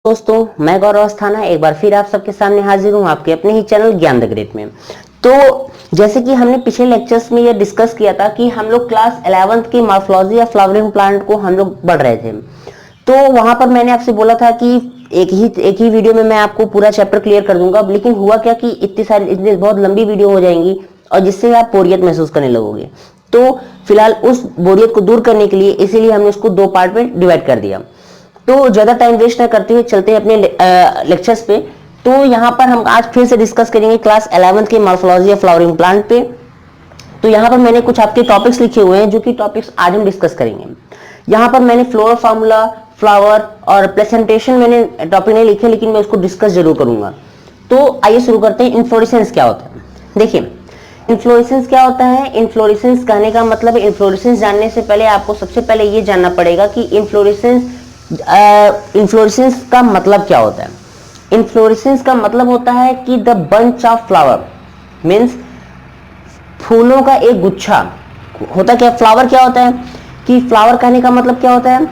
दोस्तों, मैं गौरव अस्थाना एक बार फिर आप सबके सामने हाजिर हूं आपके अपने ही चैनल ज्ञान द ग्रेट में। तो जैसे कि हमने पिछले लेक्चर्स में ये डिस्कस किया था कि हम लोग क्लास 11th की मॉर्फोलॉजी या फ्लावरिंग प्लांट को हम लोग पढ़ रहे थे। तो वहां पर मैंने आपसे बोला था कि एक ही वीडियो में मैं आपको पूरा चैप्टर क्लियर कर दूंगा, लेकिन हुआ क्या कि इतनी बहुत लंबी वीडियो हो जाएंगी और जिससे आप बोरियत महसूस करने लगोगे। तो फिलहाल उस बोरियत को दूर करने के लिए इसीलिए हमने उसको 2 पार्ट में डिवाइड कर दिया। तो ज्यादा टाइम वेस्ट ना करते हुए चलते हैं अपने लेक्चर्स पे। तो यहाँ पर हम आज फिर से डिस्कस करेंगे क्लास 11th के मॉर्फोलॉजी या फ्लावरिंग प्लांट पे। तो यहाँ पर मैंने कुछ आपके टॉपिक्स लिखे हुए हैं जो कि टॉपिक्स आज हम डिस्कस करेंगे। यहाँ पर मैंने फ्लोरल फार्मूला, फ्लावर और प्रेजेंटेशन मैंने टॉपिक नहीं लिखे, लेकिन मैं उसको डिस्कस जरूर करूंगा। तो आइए शुरू करते हैं। इन्फ्लोरेसेंस क्या होता है? देखिए, इन्फ्लोरेसेंस क्या होता है? इन्फ्लोरेसेंस कहने का मतलब है, इन्फ्लोरेसेंस जानने से पहले आपको सबसे पहले ये जानना पड़ेगा कि इन्फ्लोरेसेंस का मतलब क्या होता है। इन्फ्लोरेसेंस का मतलब होता है कि the bunch of flower means फूलों का एक गुच्छा होता। क्या फ्लावर क्या होता है? कि फ्लावर कहने का मतलब क्या होता है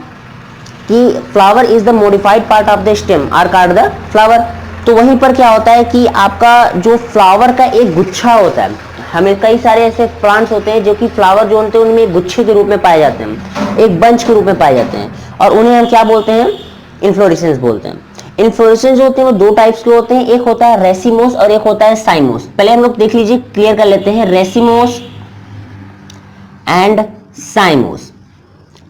कि flower is the modified part of the stem are called the flower. तो वहीं पर क्या होता है कि आपका जो फ्लावर का एक गुच्छा होता है, हमें कई सारे ऐसे प्लांट्स होते हैं जो कि फ्लावर जो होते हैं उनमें गुच्छे के रूप में पाए जाते हैं, एक बंच के रूप में पाए जाते हैं, और उन्हें हम क्या बोलते हैं? इन्फ्लोरेसेंस बोलते हैं। इन्फ्लोरेसेंस जो होते हैं वो 2 टाइप्स के होते हैं, एक होता है रेसिमोस और एक होता है साइमोस। पहले हम लोग देख लीजिए, क्लियर कर लेते हैं, रेसिमोस एंड साइमोस।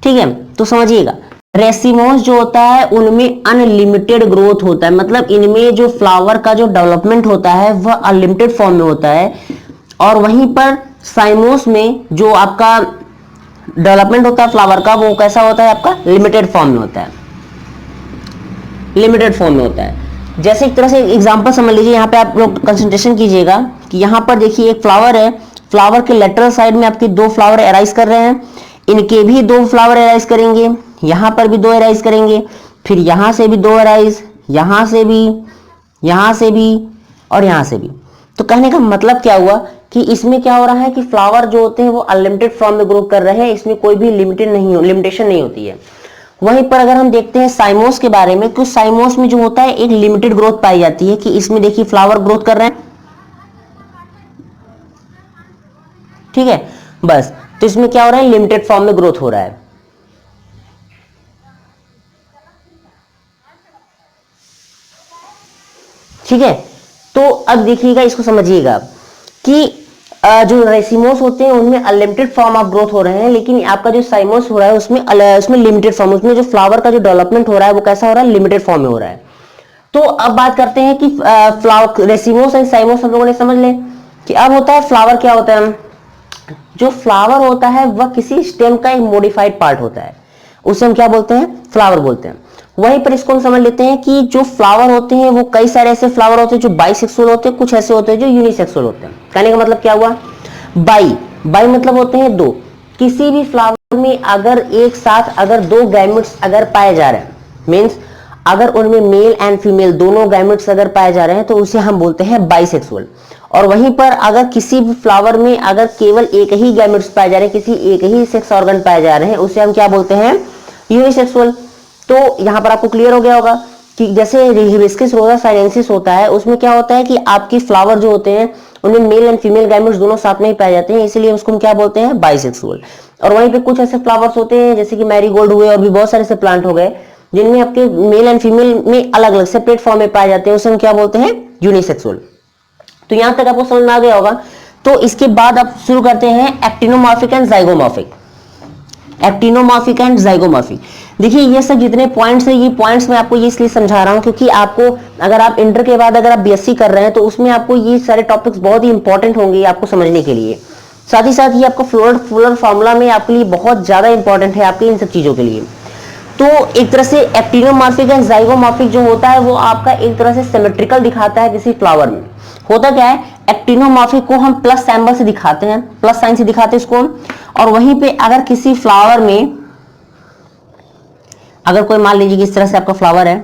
ठीक है, तो समझिएगा, रेसिमोस जो होता है उनमें अनलिमिटेड ग्रोथ होता है, मतलब इनमें जो फ्लावर का जो डेवलपमेंट होता है वह अनलिमिटेड फॉर्म में होता है। और वहीं पर साइमोस में जो आपका डेवलपमेंट होता है फ्लावर का, वो कैसा होता है? आपका लिमिटेड फॉर्म में होता है, लिमिटेड फॉर्म में होता है। जैसे एक तरह से एग्जांपल समझ लीजिए, यहाँ पे आप लोग कंसंट्रेशन कीजिएगा कि यहाँ पर देखिए एक फ्लावर है, फ्लावर के लेटरल साइड में आपके 2 फ्लावर एराइज कर रहे हैं, इनके भी 2 फ्लावर एराइज करेंगे, यहाँ पर भी 2 एराइज करेंगे, फिर यहाँ से भी 2 एराइज, यहाँ से भी, यहाँ से भी और यहाँ से भी। तो कहने का मतलब क्या हुआ कि इसमें क्या हो रहा है कि फ्लावर जो होते हैं वो अनलिमिटेड फॉर्म में ग्रो कर रहे हैं, इसमें कोई भी लिमिटेशन नहीं होती है। वहीं पर अगर हम देखते हैं साइमोस के बारे में, तो साइमोस में जो होता है एक लिमिटेड ग्रोथ पाई जाती है, कि इसमें देखिए फ्लावर ग्रोथ कर रहे हैं, ठीक है, बस। तो इसमें क्या हो रहा है? लिमिटेड फॉर्म में ग्रोथ हो रहा है। ठीक है, तो अब देखिएगा, इसको समझिएगा कि जो रेसिमोस होते हैं उनमें अनलिमिटेड फॉर्म ऑफ ग्रोथ हो रहे हैं, लेकिन आपका जो साइमोस हो रहा है उसमें लिमिटेड फॉर्म, उसमें जो फ्लावर का जो डेवलपमेंट हो रहा है वो कैसा हो रहा है? लिमिटेड फॉर्म में हो रहा है। तो अब बात करते हैं कि फ्लावर, रेसिमोस एंड साइमोस हम लोगों ने समझ ले कि अब होता है फ्लावर क्या होता है। जो फ्लावर होता है वह किसी स्टेम का एक मॉडिफाइड पार्ट होता है, उसे हम क्या बोलते हैं? फ्लावर बोलते हैं। वहीं पर इसको हम समझ लेते हैं कि जो फ्लावर होते हैं वो कई सारे ऐसे फ्लावर होते हैं जो बाइसेक्सुअल होते हैं, कुछ ऐसे होते हैं जो यूनिसेक्सुअल होते हैं। कहने का मतलब क्या हुआ? बाई मतलब होते हैं 2। किसी भी फ्लावर में अगर एक साथ अगर 2 गैमेट्स अगर पाए जा रहे हैं, मीन्स अगर उनमें मेल एंड फीमेल दोनों गैमेट्स अगर पाए जा रहे हैं, तो उसे हम बोलते हैं बाइसेक्सुअल। और वहीं पर अगर किसी भी फ्लावर में अगर केवल एक ही गैमेट्स पाए जा रहे हैं, किसी एक ही सेक्स ऑर्गन पाए जा रहे हैं, उसे हम क्या बोलते हैं? यूनिसेक्सुअल। तो यहां पर आपको क्लियर हो गया होगा कि जैसे हिबिस्कस रोजा साइनेंसिस होता है, उसमें क्या होता है कि आपकी फ्लावर जो होते हैं उनमें मेल एंड फीमेल गैमेट्स दोनों साथ में ही पाए जाते हैं, इसलिए उसको हम क्या बोलते हैं? बाइसेक्सुअल। और वहीं पे कुछ ऐसे फ्लावर्स होते हैं जैसे कि मैरीगोल्ड हुए और भी बहुत सारे ऐसे प्लांट हो गए जिनमें आपके मेल एंड फीमेल में अलग अलग सेपरेट फॉर्म में पाए जाते हैं, उसे हम क्या बोलते हैं? यूनिसेक्सुअल। तो यहां तक आपको समझ में आ गया होगा। तो इसके बाद आप शुरू करते हैं actinomorphic and zygomorphic. Actinomorphic and zygomorphic, देखिए ये सब जितने पॉइंट्स हैं, ये पॉइंट्स मैं आपको ये इसलिए समझा रहा हूं क्योंकि आपको, अगर आप इंटर के बाद अगर आप बीएससी कर रहे हैं तो उसमें आपको ये सारे टॉपिक्स बहुत ही इंपॉर्टेंट होंगे आपको समझने के लिए। साथ ही साथ ये आपको फ्लोरल फार्मूला में आपके लिए बहुत ज्यादा इंपॉर्टेंट है, आपके इन सब चीजों के लिए। तो एक तरह से एक्टिनोमॉर्फिक एंड जाइगोमॉर्फिक जो होता है वो आपका एक तरह से सिमेट्रिकल दिखाता है किसी फ्लावर में। होता क्या है? एक्टिनोमॉर्फिक को हम प्लस सिंबल से दिखाते हैं, प्लस साइन से दिखाते हैं इसको। और वहीं पे अगर किसी फ्लावर में अगर कोई मान लीजिए कि इस तरह से आपका फ्लावर है,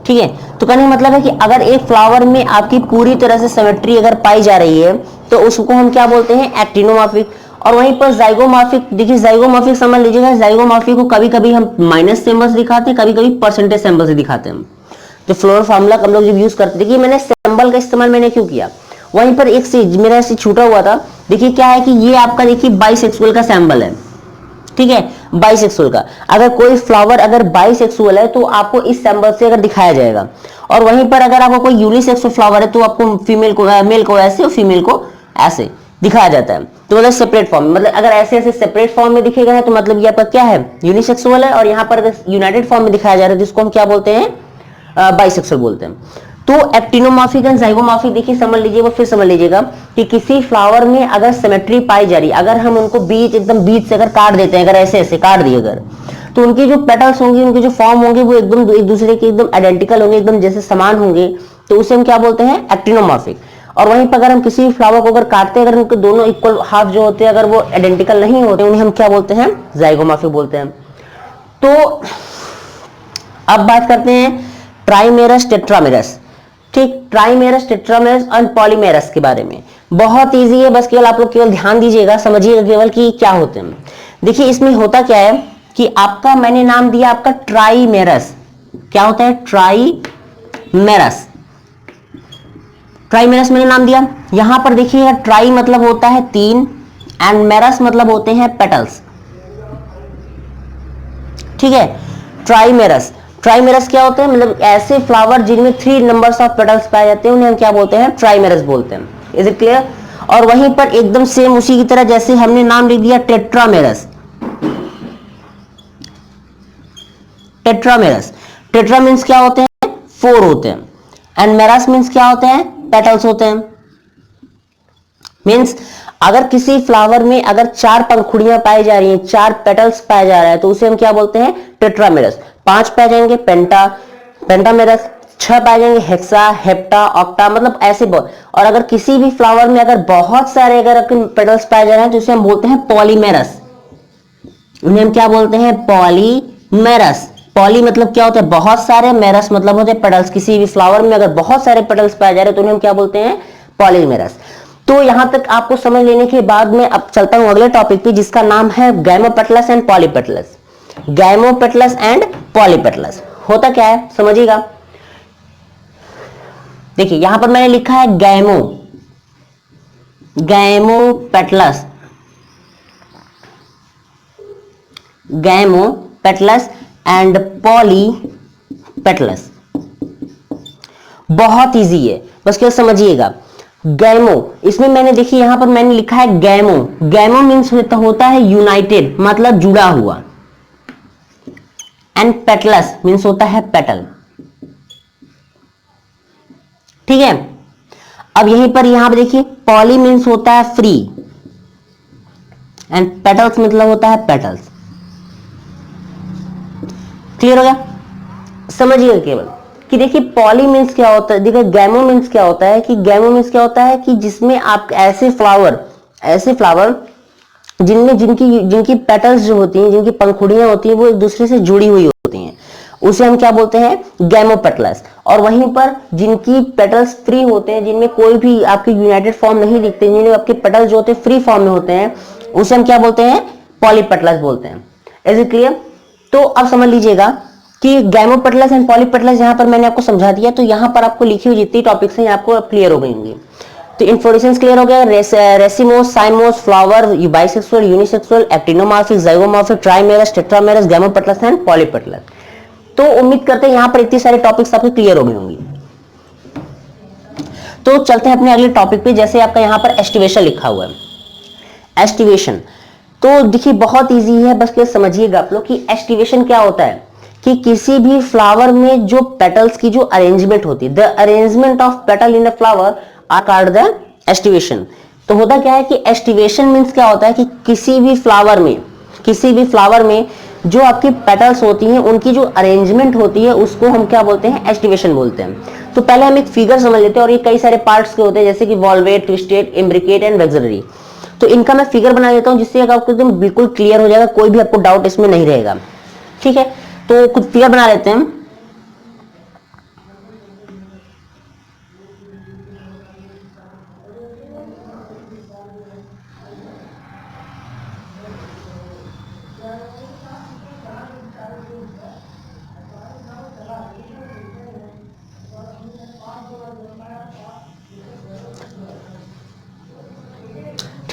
ठीक है, तो कहने का मतलब है कि अगर एक फ्लावर में आपकी पूरी तरह से सिमेट्री अगर पाई जा रही है तो उसको हम क्या बोलते हैं? एक्टिनोमॉर्फिक। और वहीं पर जाइगोमॉर्फिक, देखिए जाइगोमॉर्फिक समझ लीजिएगा, जाइगोमॉर्फिक को कभी कभी हम माइनस सिंबल से दिखाते हैं, कभी कभी परसेंटेज सिंबल से दिखाते हैं। तो फ्लोरल फार्मूला हम लोग जब यूज करते, देखिए मैंने सिंबल का इस्तेमाल मैंने क्यों किया, वहीं पर एक चीज मेरा ऐसे छूटा हुआ था। देखिए क्या है कि ये आपका देखिए बाइसेक्सुअल का सिंबल है, ठीक है, बाइसेक्सुअल का। अगर कोई फ्लावर अगर बाइसेक्सुअल है तो आपको इस सिंबल से अगर दिखाया जाएगा, और वहीं पर अगर आपको कोई यूनिसेक्सुअल फ्लावर है तो आपको फीमेल को मेल को ऐसे और फीमेल को ऐसे दिखाया जाता है। तो मतलब सेपरेट फॉर्म, मतलब अगर ऐसे ऐसे सेपरेट फॉर्म में दिखेगा है तो मतलब ये आपका क्या है, यूनिसेक्सुअल है, और यहाँ पर अगर यूनाइटेड फॉर्म में दिखाया जा रहा है जिसको हम क्या बोलते हैं, बाइसेक्सुअल बोलते हैं। तो एक्टिनोमॉर्फिक एंड जाइगोमॉर्फिक देखिए समझ लीजिए, वो फिर समझ लीजिएगा कि किसी फ्लावर में अगर सिमेट्री पाई जा रही, अगर हम उनको बीच एकदम बीच से अगर काट देते हैं, अगर ऐसे ऐसे काट दिए अगर, तो उनकी जो पेटल्स होंगे, उनके जो फॉर्म होंगे वो एकदम एक दूसरे के एकदम आइडेंटिकल होंगे, एकदम जैसे समान होंगे, तो उसे हम क्या बोलते हैं, एक्टिनोमॉर्फिक। और वहीं पर अगर हम किसी फ्लावर को अगर काटते हैं, अगर उनके दोनों इक्वल हाफ जो होते हैं अगर वो आइडेंटिकल नहीं होते, उन्हें हम क्या बोलते हैं, जाइगोमॉर्फिक बोलते हैं। तो अब बात करते हैं ट्राइमेरस टेट्रामेरस, ठीक, ट्राइमेरस टेट्रामेरस और पॉलीमेरस के बारे में। बहुत इजी है, बस केवल आप लोग केवल ध्यान दीजिएगा, समझिएगा केवल कि क्या होते हैं। देखिए इसमें होता क्या है कि आपका मैंने नाम दिया आपका ट्राइमेरस, क्या होता है, ट्राइमेरस, ट्राइमेरस मैंने नाम दिया। यहां पर देखिएगा ट्राई मतलब होता है तीन, एंड मेरस मतलब होते हैं पेटल्स, ठीक है। ट्राइमेरस, ट्राइमेरस क्या होते हैं, मतलब ऐसे फ्लावर जिनमें 3 नंबर्स ऑफ पेटल्स पाए जाते हैं उन्हें हम क्या बोलते हैं, ट्राइमेरस बोलते हैं। Is it clear. और वहीं पर एकदम सेम उसी की तरह जैसे हमने नाम लिख दिया टेट्रामेरस, टेट्रामेरस, टेट्रा मीन्स क्या होते हैं, 4 होते हैं, एंड मेरस मीन्स क्या होते हैं, पेटल्स होते हैं। मीन्स अगर किसी फ्लावर में अगर 4 पंखुड़ियां पाई जा रही हैं, 4 पेटल्स पाया जा रहा है, तो उसे हम क्या बोलते हैं, टेट्रामेरस। 5 पाए जाएंगे पेंटा, पेंटामेरस। 6 पाए जाएंगे हेक्सा, हेप्टा, ऑक्टा, मतलब ऐसे बहुत। और अगर किसी भी फ्लावर में अगर बहुत सारे अगर पेटल्स पाए जा रहे हैं तो उसे हम बोलते हैं पॉलीमेरस, उन्हें हम क्या बोलते हैं, पॉलीमेरस। पॉली मतलब क्या होता है, बहुत सारे, मेरस मतलब होते हैं पेटल्स। किसी भी फ्लावर में अगर बहुत सारे पेटल्स पाए जा रहे हैं तो उन्हें हम क्या बोलते हैं, पॉलीमेरस। तो यहां तक आपको समझ लेने के बाद में अब चलता हूं अगले टॉपिक पे जिसका नाम है gamopetalous and polypetalous. Gamopetalous and polypetalous होता क्या है समझिएगा। देखिए यहां पर मैंने लिखा है गैमो, गैमोपेटलस, गैमोपेटलस एंड पॉलीपेटलस। बहुत इजी है, बस क्या समझिएगा। गैमो, इसमें मैंने देखिए यहां पर मैंने लिखा है गैमो, गैमो मीन्स होता है यूनाइटेड, मतलब जुड़ा हुआ, एंड पेटलस मीन्स होता है पेटल, ठीक है। अब यहीं पर यहां पर देखिए पॉली मीन्स होता है फ्री, एंड पेटल्स मतलब होता है पेटल्स। क्लियर हो गया, समझिएगा केवल कि देखिए पॉली मीन्स क्या होता है, देखिए गैमो मीन्स क्या होता है, कि गैमो मीन्स क्या होता है कि जिसमें आप ऐसे फ्लावर, ऐसे फ्लावर जिनमें जिनकी जिनकी पेटल्स जो होती हैं, जिनकी पंखुड़ियां होती हैं वो एक दूसरे से जुड़ी हुई होती हैं, उसे हम क्या बोलते हैं, गैमोपेटलस। और वहीं पर जिनकी पेटल्स फ्री होते हैं, जिनमें कोई भी आपके यूनाइटेड फॉर्म नहीं दिखते, जिनमें आपके पेटल्स जो होते हैं फ्री फॉर्म में होते हैं, उसे हम क्या बोलते हैं, पॉलीपेटलस बोलते हैं। Is it clear. तो अब समझ लीजिएगा कि गैमोपेटलस एंड पॉलीपेटलस यहां पर मैंने आपको समझा दिया, तो यहां पर आपको लिखी हुई जितनी टॉपिक्स हैं आपको क्लियर हो गई होंगी। तो इन्फॉर्मेशन क्लियर हो गया, racemose, साइमोस, flower, bisexual, unisexual, actinomorphic, zygomorphic, ट्राइमेरस, tetramerous, gamopetalous and polypetalous. तो उम्मीद करते हैं यहां पर इतनी सारे टॉपिक्स आपके क्लियर हो गई होंगी। तो चलते हैं अपने अगले टॉपिक पे, जैसे आपका यहां पर एस्टिवेशन लिखा हुआ है, एस्टिवेशन। तो देखिए बहुत इजी है, बस ये समझिएगा आप लोग कि एस्टिवेशन क्या होता है, कि किसी भी फ्लावर में जो पेटल्स की जो अरेंजमेंट होती है, the arrangement of petal in a flower are called the aestivation. तो होता क्या है कि एस्टिवेशन मींस क्या होता है कि किसी भी फ्लावर में, किसी भी फ्लावर में जो आपकी पेटल्स होती हैं उनकी जो अरेंजमेंट होती है उसको हम क्या बोलते हैं, एस्टिवेशन बोलते हैं। तो पहले हम एक फिगर समझ लेते हैं, और ये कई सारे पार्ट्स के होते हैं जैसे कि valvate, twisted, imbricate and vexillary. तो इनका मैं फिगर बना देता हूं जिससे आपको एकदम बिल्कुल क्लियर हो जाएगा, कोई भी आपको डाउट इसमें नहीं रहेगा, ठीक है। तो कुछ फिगर बना लेते हैं।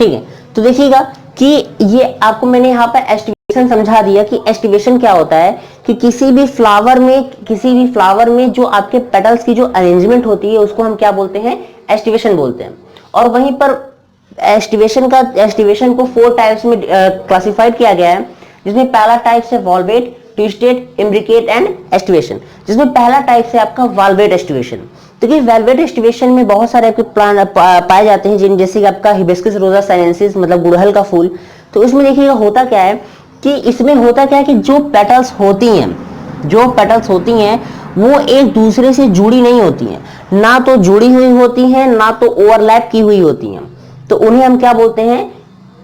ठीक है, तो देखिएगा कि ये आपको मैंने यहाँ पर एस्टिवेशन समझा दिया कि एस्टिवेशन क्या होता है कि किसी भी फ्लावर में जो आपके पेटल्स की जो अरेंजमेंट होती है उसको हम क्या बोलते हैं, एस्टिवेशन बोलते हैं। और वहीं पर एस्टिवेशन को 4 टाइप्स में क्लासिफाइड किया गया है, जिसमें पहला टाइप है valvate, twisted, imbricate and aestivation. जिसमें पहला टाइप है आपका वॉल्वेट एस्टिवेशन। देखिए वेलवेट एस्टिवेशन में बहुत सारे आपके प्लांट पाए जाते हैं, जिन जैसे कि आपका हिबिस्कस रोजा साइनेंसिस मतलब गुड़हल का फूल। तो इसमें देखिएगा होता क्या है कि इसमें होता क्या है कि जो पेटल्स होती हैं वो एक दूसरे से जुड़ी नहीं होती हैं, ना तो जुड़ी हुई होती हैं ना तो ओवरलैप की हुई होती हैं, तो उन्हें हम क्या बोलते हैं,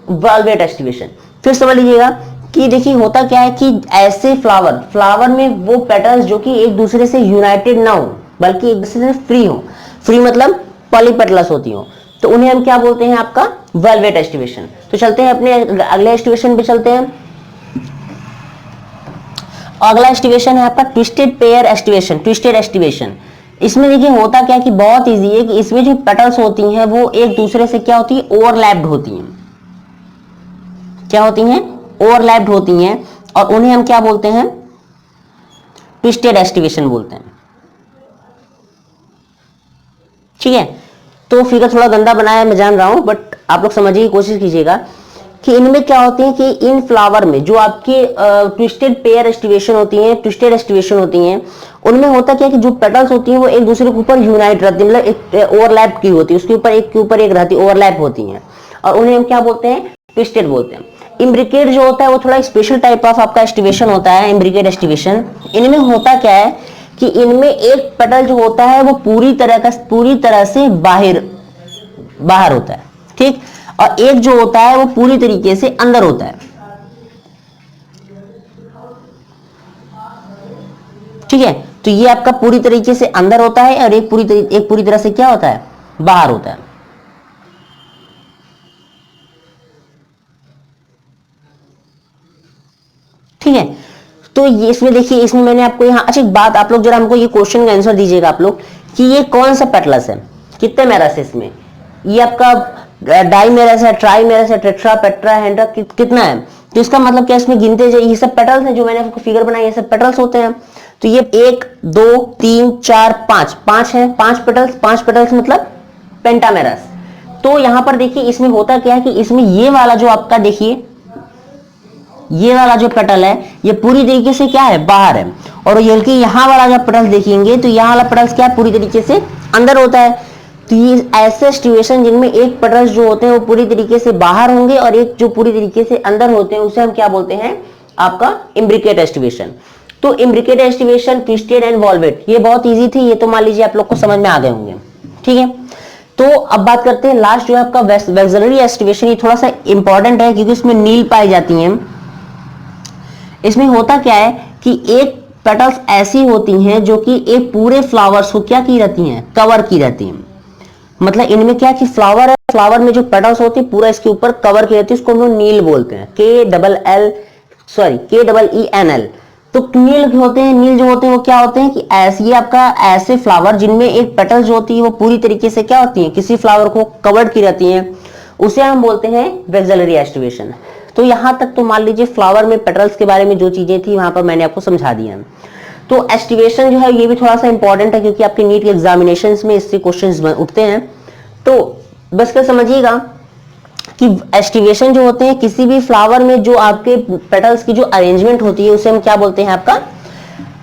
वेलवेट एस्टिवेशन। फिर समझ लीजिएगा कि देखिए होता क्या है कि ऐसे फ्लावर में वो पेटल्स जो कि एक दूसरे से यूनाइटेड ना हो बल्कि एक दूसरे से फ्री मतलब पॉलीपेटलस होती हो, तो उन्हें हम क्या बोलते हैं, आपका वेलवेट एस्टिवेशन। तो चलते हैं अपने अगले एस्टिवेशन पे चलते हैं। अगला एस्टिवेशन है आपका twisted pair aestivation, twisted aestivation. इसमें देखिए होता क्या है कि बहुत इजी है कि इसमें जो पेटल्स होती हैं वो एक दूसरे से क्या होती है, ओवरलैप्ड होती हैं। क्या होती हैं, ओवरलैप्ड होती हैं, और उन्हें हम क्या बोलते हैं, ट्विस्टेड एस्टिवेशन बोलते हैं। ठीक है, तो फिगर थोड़ा गंदा बनाया मैं जान रहा हूं, बट आप लोग समझने की कोशिश कीजिएगा कि इनमें क्या होती है कि इन फ्लावर में जो आपके ट्विस्टेड पेयर एस्टिवेशन होती हैं, ट्विस्टेड एस्टिवेशन होती हैं, उनमें होता क्या है कि जो पेटल्स होती हैं वो एक दूसरे के ऊपर यूनाइट रहती है, मतलब एक ओवरलैप की होती है, उसके ऊपर एक रहती है, ओवरलैप होती हैं, और उन्हें हम क्या बोलते हैं, ट्विस्टेड बोलते हैं। इम्ब्रिकेट जो होता है वो थोड़ा स्पेशल टाइप ऑफ आपका एस्टिवेशन होता है, इम्ब्रिकेट एस्टिवेशन। इनमें होता क्या है कि इनमें एक पेटल जो होता है वो पूरी तरह से बाहर होता है, ठीक, और एक जो होता है वो पूरी तरीके से अंदर होता है। ठीक है, तो ये आपका पूरी तरीके से अंदर होता है और एक पूरी तरह से क्या होता है, बाहर होता है। ठीक है, तो ये इसमें देखिए, इसमें मैंने आपको यहाँ अच्छा एक बात, आप लोग जरा हमको ये क्वेश्चन का आंसर दीजिएगा आप लोग कि ये कौन सा पेटलस है, कितने मेरस है इसमें, ये आपका डाइमेरस है, ट्राइमेरस है, टेट्रा, पेट्रा, हेंड्रा, कितना है, तो इसका मतलब क्या, इसमें गिनते जाइए, ये सब पेटल्स हैं जो मैंने आपको फिगर बनाई, ये सब पेटल्स होते हैं। तो ये 1 2 3 4 5 है, 5 पेटल्स मतलब पेंटामेरस। तो यहां पर देखिए इसमें होता क्या है कि इसमें ये वाला जो आपका देखिए, ये वाला जो पेटल है ये पूरी तरीके से क्या है, बाहर है, और ये कि यहाँ वाला जब पेटल देखेंगे तो यहाँ वाला पेटल्स क्या पूरी तरीके से अंदर होता है। तो ये ऐसे सिचुएशन जिनमें एक पेटल्स जो होते हैं वो पूरी तरीके से बाहर होंगे और एक जो पूरी तरीके से अंदर होते हैं उसे हम क्या बोलते हैं, आपका इम्ब्रिकेट एस्टिवेशन। तो imbricate aestivation, twisted and valvate, ये बहुत ईजी थी, ये तो मान लीजिए आप लोग को समझ में आ गए होंगे। ठीक है, तो अब बात करते हैं लास्ट जो है आपका वेक्सलरी एस्टिवेशन। ये थोड़ा सा इंपॉर्टेंट है क्योंकि इसमें नील पाई जाती हैं। इसमें होता क्या है कि एक पेटल्स ऐसी होती हैं जो कि एक पूरे फ्लावर्स को क्या की रहती हैं, कवर की रहती हैं। मतलब इनमें क्या कि फ्लावर है, फ्लावर में जो पेटल्स होती है पूरा इसके ऊपर कवर की रहती है, उसको हम लोग नील बोलते हैं, KEENL। तो नील होते हैं, नील जो होते हैं वो क्या होते हैं कि ऐसे आपका ऐसे फ्लावर जिनमें एक पेटल जो होती है वो पूरी तरीके से क्या होती है, किसी फ्लावर को कवर्ड की रहती है, उसे हम बोलते हैं वेक्सलरी एस्टिवेशन। तो यहां तक तो मान लीजिए फ्लावर में पेटल्स के बारे में जो चीजें थी वहां पर मैंने आपको समझा दिया। तो एस्टिवेशन जो है ये भी थोड़ा सा इंपॉर्टेंट है क्योंकि आपके नीट के एग्जामिनेशन में इससे क्वेश्चंस उठते हैं। तो बस कर समझिएगा कि एस्टिवेशन जो होते हैं किसी भी फ्लावर में जो आपके पेटल्स की जो अरेंजमेंट होती है उसे हम क्या बोलते हैं, आपका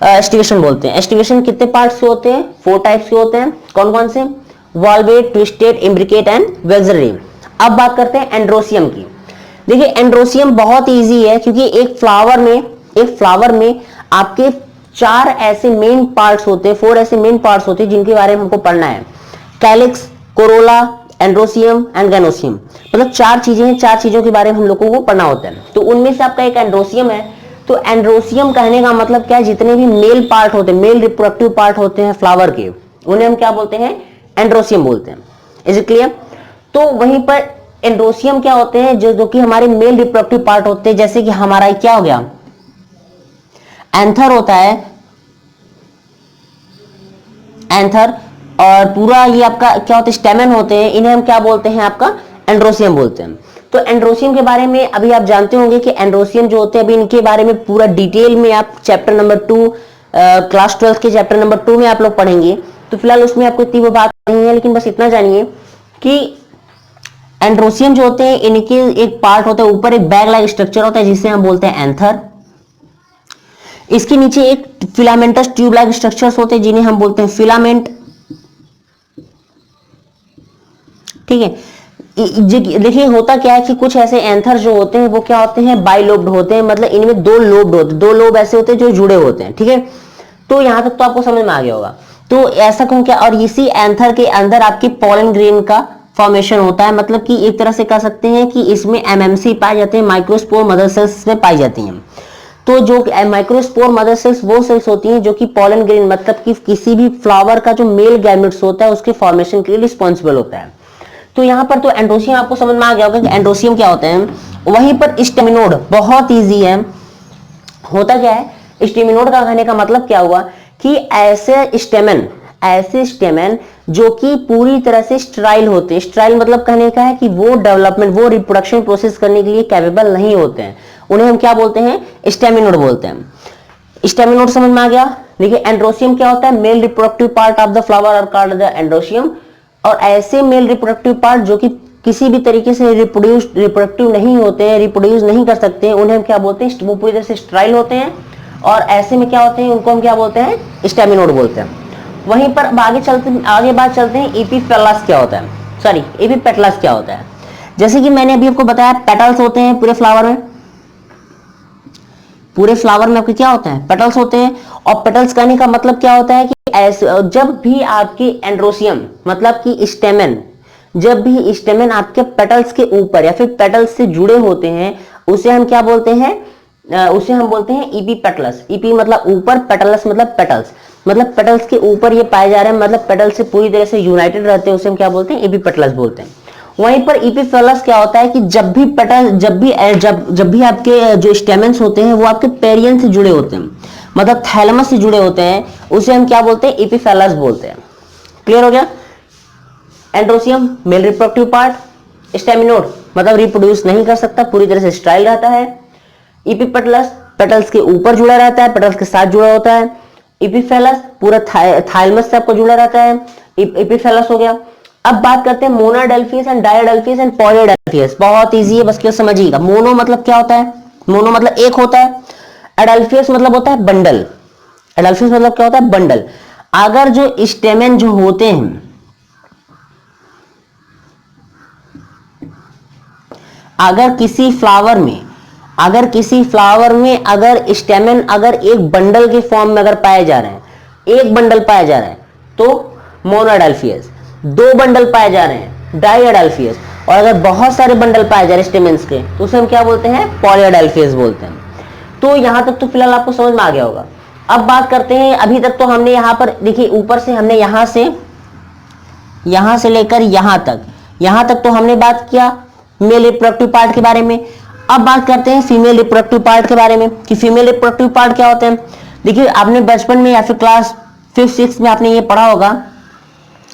एस्टिवेशन बोलते हैं। एस्टिवेशन कितने पार्ट्स के होते हैं, 4 टाइप्स के होते हैं। कौन कौन से, वॉल्वेट, ट्विस्टेड, इम्ब्रिकेट एंड वेक्सलरी। अब बात करते हैं एंड्रोसियम की। देखिए एंड्रोसियम बहुत इजी है क्योंकि एक फ्लावर में आपके 4 ऐसे मेन पार्ट्स होते हैं, 4 ऐसे मेन पार्ट्स होते हैं जिनके बारे में हमको पढ़ना है, calyx, Corolla, androecium and gynoecium. मतलब 4 चीजें हैं, 4 चीजों के बारे में हम लोगों को पढ़ना होता है। तो उनमें से आपका एक एंड्रोसियम है। तो एंड्रोसियम कहने का मतलब क्या है, जितने भी मेल पार्ट होते हैं, मेल रिप्रोडक्टिव पार्ट होते हैं फ्लावर के, उन्हें हम क्या बोलते हैं, एंड्रोसियम बोलते हैं। Is it clear? तो वहीं पर एंड्रोसियम क्या होते हैं, जो कि हमारे मेल रिप्रोडक्टिव पार्ट होते हैं, जैसे कि हमारा क्या हो गया, एंथर होता है, एंथर, और पूरा ये आपका क्या होता है, स्टेमन होते हैं, इन्हें हम क्या बोलते हैं, आपका एंड्रोसियम बोलते हैं। तो एंड्रोसियम के बारे में अभी आप जानते होंगे कि एंड्रोसियम जो होते हैं, अभी इनके बारे में पूरा डिटेल में आप चैप्टर नंबर 2 क्लास 12 के चैप्टर नंबर 2 में आप लोग पढ़ेंगे, तो फिलहाल उसमें आपको इतनी वो बात नहीं है, लेकिन बस इतना जानिए कि एंड्रोसियम जो होते हैं इनके एक पार्ट होता है, ऊपर एक बैग लाइक स्ट्रक्चर होता है जिसे हम बोलते हैं एंथर। इसके नीचे एक फिलामेंटस ट्यूब लाइक स्ट्रक्चर्स होते हैं जिन्हें हम बोलते हैं फिलामेंट। ठीक है, देखिए होता क्या है कि कुछ ऐसे एंथर जो होते हैं वो क्या होते हैं, बाइलोब्ड होते हैं, मतलब इनमें दो लोब होते हैं, दो लोब ऐसे होते हैं जो जुड़े होते हैं। ठीक है, तो यहां तक तो आपको समझ में आ गया होगा। तो ऐसा क्यों क्या, और इसी एंथर के अंदर आपकी पॉलन ग्रेन का फॉर्मेशन होता है, मतलब कि एक तरह से कह सकते हैं कि इसमें एमएमसी पाए जाते हैं, माइक्रोस्पोर मदर सेल्स में पाई जाती हैं। तो जो माइक्रोस्पोर मदर सेल्स वो सेल्स होती हैं जो कि पॉलन ग्रेन मतलब कि किसी भी फ्लावर का जो मेल गैमेट्स होता है उसके फॉर्मेशन के लिए रिस्पॉन्सिबल होता है। तो यहां पर तो एंड्रोसियम आपको समझ में आ गया होगा कि एंड्रोसियम क्या होता है। वहीं पर स्टेमिनोड बहुत इजी है। होता क्या है, स्टेमिनोड का कहने का मतलब क्या हुआ कि ऐसे स्टेमन जो कि पूरी तरह से स्टेराइल होते हैं। स्टेराइल मतलब कहने का है कि वो डेवलपमेंट, वो रिप्रोडक्शन प्रोसेस करने के लिए कैपेबल नहीं होते हैं, उन्हें हम क्या बोलते हैं, स्टेमिनोड बोलते हैं। स्टेमिनोड समझ में आ गया। देखिए एंड्रोसियम क्या होता है, male reproductive part of the flower are called the androecium. और ऐसे मेल रिप्रोडक्टिव पार्ट जो कि किसी भी तरीके से रिप्रोडक्टिव नहीं होते हैं, रिप्रोड्यूस नहीं कर सकते हैं, उन्हें हम क्या बोलते हैं, वो पूरी तरह से स्टेराइल होते हैं। और ऐसे में क्या होते हैं, उनको हम क्या बोलते हैं, स्टेमिनोड बोलते हैं। वहीं पर आगे बात चलते हैं एपिपेटलस क्या होता है, सॉरी एपिपेटलस क्या होता है। जैसे कि मैंने अभी आपको बताया पेटल्स होते हैं पूरे फ्लावर में, पूरे फ्लावर में आपके क्या होते हैं, पेटल्स होते हैं। और पेटल्स कहने का मतलब क्या होता है कि ऐसे जब भी आपकी एंड्रोसियम मतलब कि स्टेमन, जब भी स्टेमन आपके पेटल्स के ऊपर या फिर पेटल्स से जुड़े होते हैं उसे हम क्या बोलते हैं, उसे हम बोलते हैं एपिपेटलस। एपी मतलब ऊपर, पेटलस मतलब पेटल्स, मतलब पेटल्स के ऊपर ये पाए जा रहे हैं, मतलब पेटल्स से पूरी तरह से यूनाइटेड रहते हैं, उसे हम क्या बोलते हैं, एपिपेटलस बोलते हैं। वहीं पर एपिफेलस क्या होता है कि जब भी आपके जो स्टेमेंस होते हैं वो आपके पेरियन से जुड़े होते हैं, मतलब थैलेमस से जुड़े होते हैं, उसे हम क्या बोलते हैं, एपिफेलस बोलते हैं। क्लियर हो गया। Androecium mail reproductive part, staminode मतलब रिप्रोड्यूस नहीं कर सकता, पूरी तरह से स्टेराइल रहता है। एपिपेटलस पेटल्स के ऊपर जुड़ा रहता है, पेटल्स के साथ जुड़ा होता है। एपिफेलस पूरा थाइलमस से आपको जुड़ा रहता है, एपिफेलस हो गया। अब बात करते हैं मोनोडेल्फियस एंड डायोडेल्फियस एंड पॉलीडेल्फियस। बहुत इजी है, बस क्या समझिएगा। मोनो मतलब क्या होता है, मोनो मतलब एक होता है। एडेल्फियस मतलब होता है बंडल, एडेल्फियस मतलब क्या होता है, बंडल। अगर जो स्टेमेन जो होते हैं, अगर किसी फ्लावर में अगर स्टेमेन अगर एक बंडल के फॉर्म में अगर पाए जा रहे हैं, एक बंडल पाया जा रहा है तो मोनोडेल्फियस, दो बंडल पाए जा रहे हैं डायोडेल्फियस, और अगर बहुत सारे बंडल पाए जा रहे हैं स्टेमेन्स के तो उसे हम क्या बोलते हैं, पॉलीडेल्फियस बोलते हैं। तो यहां तक तो फिलहाल आपको समझ में आ गया होगा। अब बात करते हैं, अभी तक तो हमने यहां पर देखिए ऊपर से हमने यहां से लेकर यहां तक तो हमने बात किया मेल रिप्रोडक्टिव पार्ट के बारे में। अब बात करते हैं फीमेल रिप्रोडक्टिव पार्ट के बारे में कि फीमेल रिप्रोडक्टिव पार्ट क्या होते हैं। देखिए आपने बचपन में या फिर क्लास 5-6 में आपने ये पढ़ा होगा,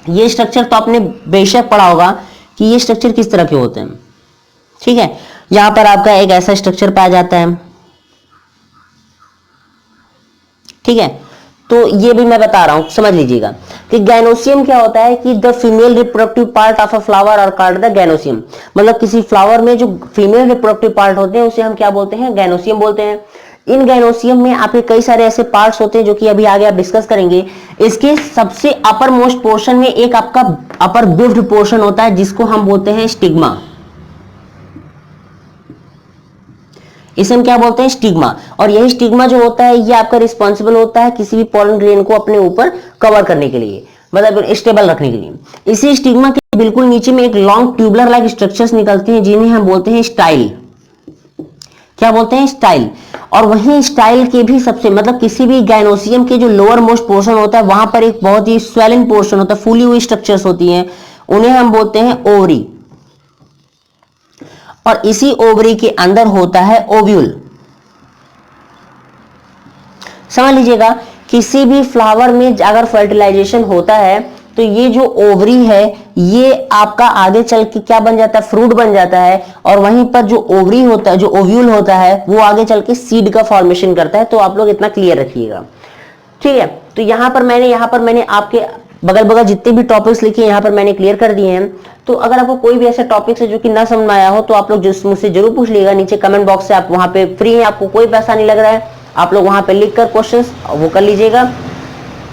ये स्ट्रक्चर तो आपने बेशक पढ़ा होगा कि ये स्ट्रक्चर किस तरह के होते हैं। ठीक है, यहां पर आपका एक ऐसा स्ट्रक्चर पाया जाता है। ठीक है, तो ये भी मैं बता रहा हूं, समझ लीजिएगा कि गैनोसियम क्या होता है कि the female reproductive part of a flower are called the gynoecium. मतलब किसी फ्लावर में जो फीमेल रिप्रोडक्टिव पार्ट होते हैं उसे हम क्या बोलते हैं, गैनोसियम बोलते हैं। इन गैनोसियम में आपके कई सारे ऐसे पार्ट्स होते हैं जो कि अभी आगे आप डिस्कस करेंगे। इसके सबसे अपर मोस्ट पोर्शन में एक आपका अपर बिफ्ड पोर्शन होता है जिसको हम बोलते हैं स्टिग्मा। इसे हम क्या बोलते हैं, स्टिग्मा। और यही स्टिग्मा जो होता है ये आपका रिस्पॉन्सिबल होता है किसी भी पॉलन ग्रेन को अपने ऊपर कवर करने के लिए, मतलब स्टेबल रखने के लिए। इसी स्टिग्मा के बिल्कुल नीचे में एक लॉन्ग ट्यूबलर लाइक स्ट्रक्चर्स निकलते हैं जिन्हें हम बोलते हैं स्टाइल। क्या बोलते हैं, स्टाइल। और वहीं स्टाइल के भी सबसे मतलब किसी भी गाइनोसियम के जो लोअर मोस्ट पोर्शन होता है वहां पर एक बहुत ही स्वेलिंग पोर्शन होता है, फूली हुई स्ट्रक्चर्स होती हैं, उन्हें हम बोलते हैं ओवरी। और इसी ओवरी के अंदर होता है ओव्यूल। समझ लीजिएगा, किसी भी फ्लावर में अगर फर्टिलाइजेशन होता है तो ये जो ओवरी है ये आपका आगे चल के क्या बन जाता है, फ्रूट बन जाता है, और वहीं पर जो ओवरी होता है, जो ओव्यूल होता है, वो आगे चल के सीड का फॉर्मेशन करता है। तो आप लोग इतना क्लियर रखिएगा, ठीक है। तो यहां पर मैंने आपके बगल बगल जितने भी टॉपिक्स लिखे यहाँ पर मैंने क्लियर कर दिए हैं। तो अगर आपको कोई भी ऐसा टॉपिक है जो कि ना समझ में आया हो तो आप लोग मुझसे जरूर पूछ लीजिएगा नीचे कमेंट बॉक्स से। आप वहां पे फ्री है, आपको कोई पैसा नहीं लग रहा है, आप लोग वहां पे लिख कर क्वेश्चंस वो कर लीजिएगा।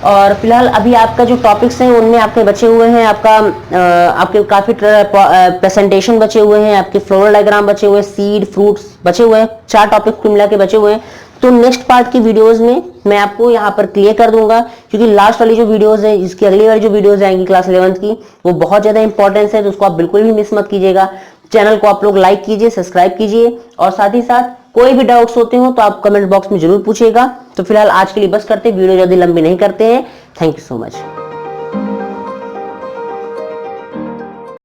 और फिलहाल अभी आपका जो टॉपिक्स हैं उनमें आपके बचे हुए हैं, आपके काफी प्रेजेंटेशन बचे हुए हैं, आपके फ्लोरल डायग्राम बचे हुए हैं, सीड फ्रूट्स बचे हुए हैं, 4 टॉपिक मिला के बचे हुए हैं। तो नेक्स्ट पार्ट की वीडियोस में मैं आपको यहाँ पर क्लियर कर दूंगा, क्योंकि लास्ट वाली जो वीडियोस है, इसकी अगली वाली जो वीडियोस आएंगी क्लास 11th की, वो बहुत ज्यादा इंपॉर्टेंस है, तो उसको आप बिल्कुल भी मिस मत कीजिएगा। चैनल को आप लोग लाइक कीजिए, सब्सक्राइब कीजिए, और साथ ही साथ कोई भी डाउट्स होते हो तो आप कमेंट बॉक्स में जरूर पूछिएगा। तो फिलहाल आज के लिए बस करते हैं, वीडियो ज्यादा लंबी नहीं करते हैं। Thank you so much.